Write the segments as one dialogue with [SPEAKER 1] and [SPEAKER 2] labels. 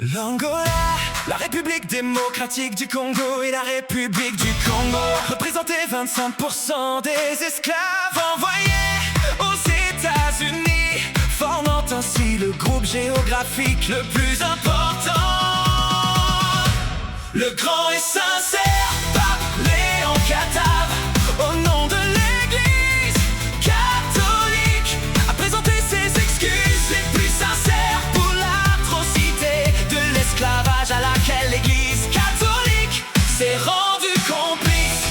[SPEAKER 1] L'Angola, la République démocratique du Congo et la République du Congo représentaient 25% des esclaves envoyés aux États-Unis, formant ainsi le groupe géographique le plus important. Le grand et sincère pape Léon XIV, au nom de l'Église catholique, a présenté ses excuses les plus sincères pour l'atrocité de l'esclavage à laquelle l'Église catholique s'est rendue complice.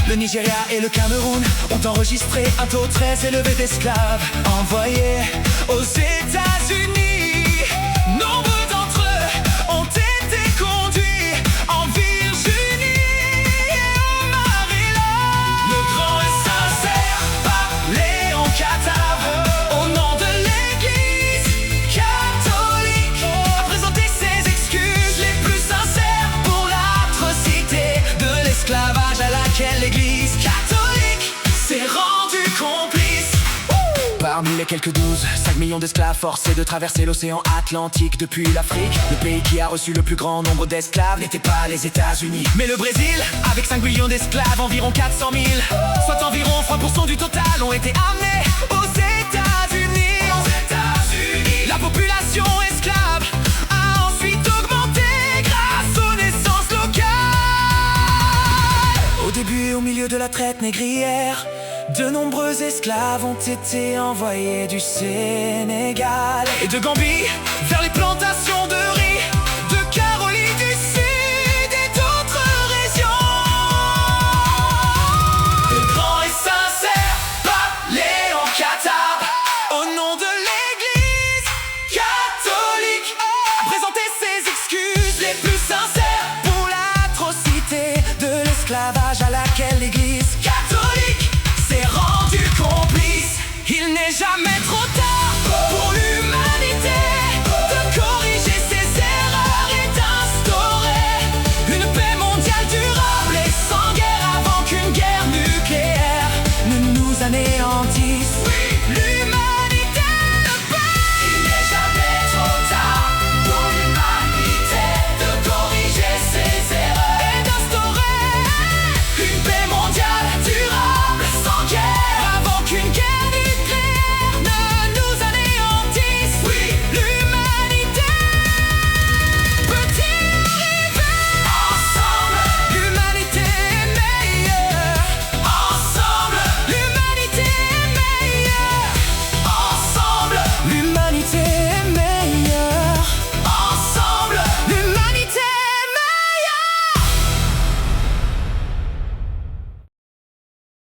[SPEAKER 1] Le Nigeria et le Cameroun ont enregistré un taux très élevé d'esclaves envoyés aux États-Unis. Nombreux d'entre eux ont été conduits en Virginie et au Maryland. Le grand et sincère pape Léon XIV, au nom de l'Église catholique, a présenté ses excuses les plus sincères pour l'atrocité de l'esclavage à laquelle l'Église catholique s'est rendue complice. Parmi les quelques 5 millions d'esclaves forcés de traverser l'océan Atlantique depuis l'Afrique, le pays qui a reçu le plus grand nombre d'esclaves n'était pas les États-Unis, mais le Brésil, avec 5 millions d'esclaves, environ 400 000, soit environ 3% du total, ont été amenés aux États-Unis. La population esclave a ensuite augmenté grâce aux naissances locales. Au début et au milieu de la traite négrière, de nombreux esclaves ont été envoyés du Sénégal et de Gambie